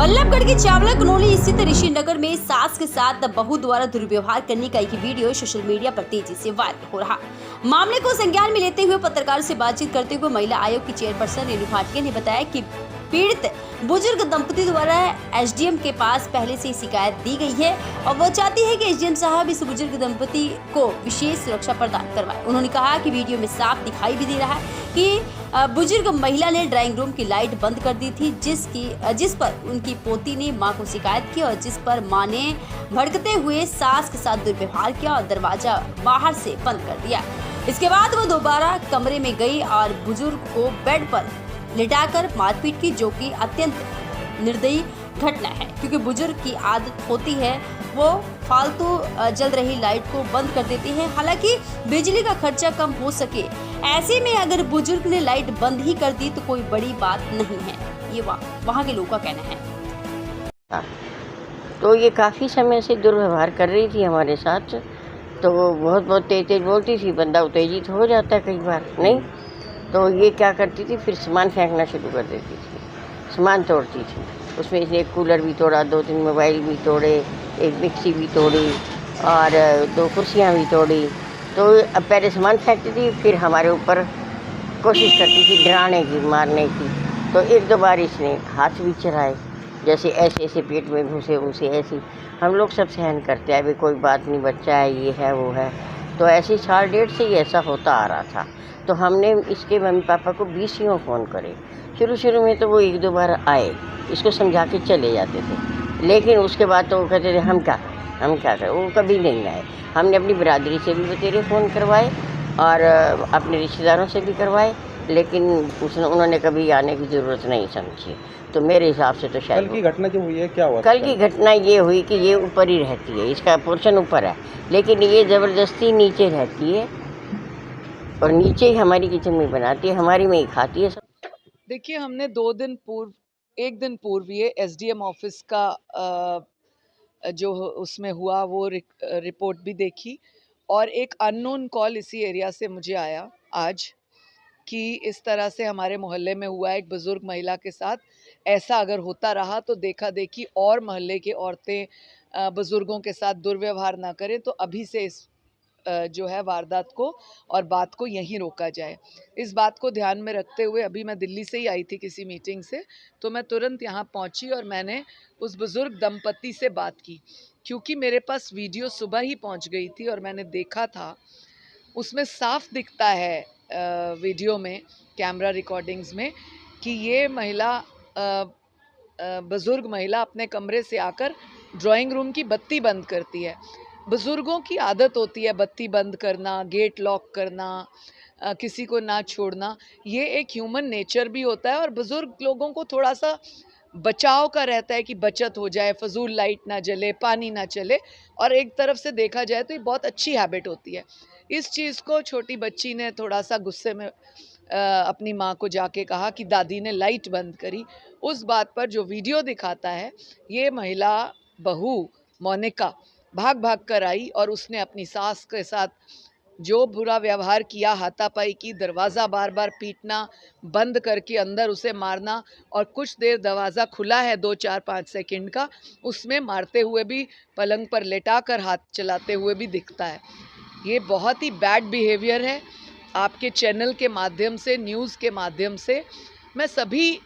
बल्लभगढ़ के चावला कनोली स्थित ऋषि नगर में सास के साथ बहू द्वारा दुर्व्यवहार करने का एक वीडियो सोशल मीडिया पर तेजी से वायरल हो रहा। मामले को संज्ञान में लेते हुए पत्रकारों से बातचीत करते हुए महिला आयोग की चेयरपर्सन रेणु भाटिया ने बताया कि पीड़ित बुजुर्ग दंपति द्वारा एसडीएम के पास पहले से ही शिकायत दी गई है और वो चाहती है कि एसडीएम साहब इस बुजुर्ग दंपति को विशेष सुरक्षा प्रदान करवाए। उन्होंने कहा कि वीडियो में साफ दिखाई भी दे रहा है कि बुजुर्ग महिला ने ड्राइंग रूम की लाइट बंद कर दी थी, जिस पर उनकी पोती ने मां को शिकायत की और जिस पर मां ने भड़कते हुए सास के साथ दुर्व्यवहार किया और दरवाजा बाहर से बंद कर दिया। इसके बाद वो दोबारा कमरे में गई और बुजुर्ग को बेड पर लिटाकर मारपीट की, जो कि अत्यंत निर्दयी घटना है क्योंकि बुजुर्ग की आदत होती है वो फालतू जल रही लाइट को बंद कर देती है। हालांकि बिजली का खर्चा कम हो सके, ऐसे में अगर बुजुर्ग ने लाइट बंद ही कर दी तो कोई बड़ी बात नहीं है, ये वहाँ के लोगों का कहना है। तो ये काफ़ी समय से दुर्व्यवहार कर रही थी हमारे साथ, तो वो बहुत तेज बोलती थी, बंदा उत्तेजित हो जाता है कई बार नहीं, तो ये क्या करती थी, फिर सामान फेंकना शुरू कर देती थी, सामान तोड़ती थी। उसमें से एक कूलर भी तोड़ा, 2-3 मोबाइल भी तोड़े, एक मिक्सी भी तोड़ी और 2 कुर्सियाँ भी तोड़ी। तो अब पहले सामान फेंकती थी, फिर हमारे ऊपर कोशिश करती थी डराने की, मारने की। तो 1-2 बार इसने हाथ भी चलाए, जैसे ऐसे पेट में घुसे उसे ऐसी। हम लोग सब सहन करते हैं, अभी कोई बात नहीं, बच्चा है, ये है वो है। तो ऐसे 1.5 साल से ही ऐसा होता आ रहा था। तो हमने इसके मम्मी पापा को 20 फ़ोन करे। शुरू में तो वो 1-2 बार आए, इसको समझा के चले जाते थे, लेकिन उसके बाद तो वो कहते थे हम क्या करें, वो कभी नहीं आए। हमने अपनी बिरादरी से भी बतेरे फ़ोन करवाए और अपने रिश्तेदारों से भी करवाए, लेकिन उन्होंने कभी आने की ज़रूरत नहीं समझी। तो मेरे हिसाब से तो शायद कल की घटना जो हुई है क्या हुआ? कल की घटना ये हुई कि ये ऊपर ही रहती है, इसका पोर्शन ऊपर है, लेकिन ये ज़बरदस्ती नीचे रहती है और नीचे ही हमारी किचन में बनाती है, हमारी में ही खाती है सब। देखिए, हमने 1 दिन पूर्व ये एसडीएम ऑफिस का जो उसमें हुआ वो रिपोर्ट भी देखी और एक अननोन कॉल इसी एरिया से मुझे आया आज कि इस तरह से हमारे मोहल्ले में हुआ एक बुजुर्ग महिला के साथ। ऐसा अगर होता रहा तो देखा देखी और मोहल्ले की औरतें बुजुर्गों के साथ दुर्व्यवहार ना करें, तो अभी से इस जो है वारदात को और बात को यहीं रोका जाए। इस बात को ध्यान में रखते हुए अभी मैं दिल्ली से ही आई थी किसी मीटिंग से, तो मैं तुरंत यहाँ पहुँची और मैंने उस बुज़ुर्ग दंपति से बात की, क्योंकि मेरे पास वीडियो सुबह ही पहुँच गई थी और मैंने देखा था, उसमें साफ दिखता है वीडियो में, कैमरा रिकॉर्डिंग्स में, कि ये महिला बुज़ुर्ग महिला अपने कमरे से आकर ड्राइंग रूम की बत्ती बंद करती है। बुज़ुर्गों की आदत होती है बत्ती बंद करना, गेट लॉक करना, किसी को ना छोड़ना। ये एक ह्यूमन नेचर भी होता है और बुज़ुर्ग लोगों को थोड़ा-सा बचाव का रहता है कि बचत हो जाए, फ़ज़ूल लाइट ना जले, पानी ना चले, और एक तरफ से देखा जाए तो ये बहुत अच्छी हैबिट होती है। इस चीज़ को छोटी बच्ची ने थोड़ा-सा गुस्से में अपनी माँ को जाके कहा कि दादी ने लाइट बंद करी। उस बात पर जो वीडियो दिखाता है, ये महिला बहू मोनिका भाग कर आई और उसने अपनी सास के साथ जो बुरा व्यवहार किया, हाथापाई की, दरवाज़ा बार-बार पीटना, बंद करके अंदर उसे मारना, और कुछ देर दरवाज़ा खुला है 2, 4, 5 सेकंड का, उसमें मारते हुए भी, पलंग पर लेटाकर हाथ चलाते हुए भी दिखता है। ये बहुत ही बैड बिहेवियर है। आपके चैनल के माध्यम से, न्यूज़ के माध्यम से मैं सभी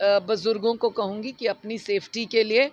बुज़ुर्गों को कहूँगी कि अपनी सेफ्टी के लिए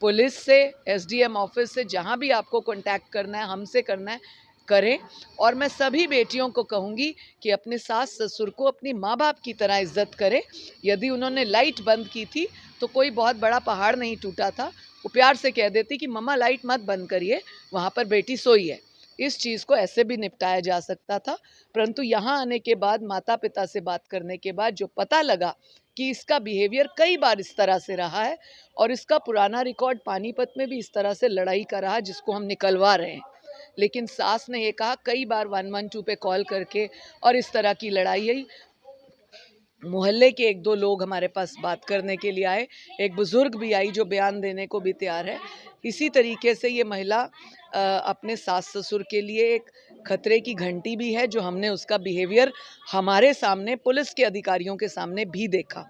पुलिस से, एसडीएम ऑफिस से, जहाँ भी आपको कांटेक्ट करना है, हमसे करना है, करें। और मैं सभी बेटियों को कहूँगी कि अपने सास ससुर को अपनी माँ बाप की तरह इज्जत करें। यदि उन्होंने लाइट बंद की थी तो कोई बहुत बड़ा पहाड़ नहीं टूटा था, वो प्यार से कह देती कि मम्मा लाइट मत बंद करिए, वहाँ पर बेटी सोई है। इस चीज़ को ऐसे भी निपटाया जा सकता था, परंतु यहाँ आने के बाद, माता पिता से बात करने के बाद जो पता लगा कि इसका बिहेवियर कई बार इस तरह से रहा है और इसका पुराना रिकॉर्ड पानीपत में भी इस तरह से लड़ाई का रहा, जिसको हम निकलवा रहे हैं। लेकिन सास ने ये कहा कई बार 112 पे कॉल करके, और इस तरह की लड़ाई हुई। मोहल्ले के 1-2 लोग हमारे पास बात करने के लिए आए, एक बुज़ुर्ग भी आई जो बयान देने को भी तैयार है। इसी तरीके से ये महिला अपने सास ससुर के लिए एक खतरे की घंटी भी है, जो हमने उसका बिहेवियर हमारे सामने, पुलिस के अधिकारियों के सामने भी देखा।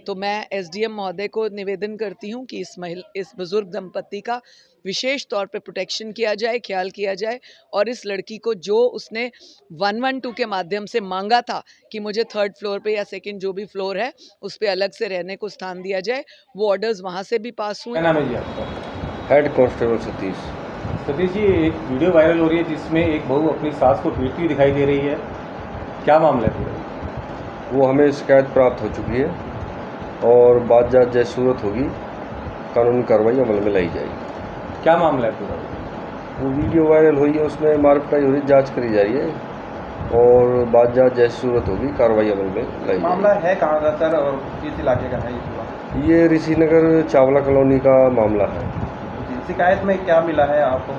तो मैं एसडीएम महोदय को निवेदन करती हूँ कि इस बुजुर्ग दंपति का विशेष तौर पे प्रोटेक्शन किया जाए, ख्याल किया जाए, और इस लड़की को जो उसने 112 के माध्यम से मांगा था कि मुझे 3rd फ्लोर पे या 2nd जो भी फ्लोर है उस पे अलग से रहने को स्थान दिया जाए, वो ऑर्डर्स वहाँ से भी पास हुए। क्या नाम है जी आपका? Head constable Satish. सतीश जी, एक वीडियो वायरल हो रही है जिसमें एक बहू अपनी सास को पीटती हुई दिखाई दे रही है, क्या मामला है पूरा? वो हमें शिकायत प्राप्त हो चुकी है और बात जात जैसी सूरत होगी कानूनी कार्रवाई अमल में लाई जाएगी। क्या मामला है पूरा? वो वीडियो वायरल हुई है, उसमें मारपिटाई हो रही, जांच करी जा रही है और बात जात जैसी सूरत होगी कार्रवाई अमल में लाई मामला जाएगी। है कहाँ का सर और किस इलाके का है ये पूरा? ये ऋषि नगर चावला कॉलोनी का मामला है। जी, शिकायत में क्या मिला है आपको?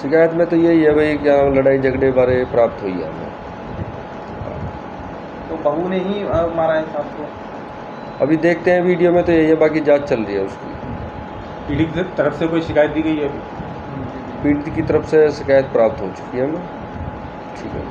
शिकायत में तो यही है भाई, क्या लड़ाई झगड़े बारे प्राप्त हुई है हमें। तो बहू ने ही मारा है सास को? अभी देखते हैं वीडियो में, तो यही है, बाकी जांच चल रही है उसकी। पीड़ित की तरफ से कोई शिकायत दी गई है अभी? पीड़ित की तरफ से शिकायत प्राप्त हो चुकी है हमें। ठीक है।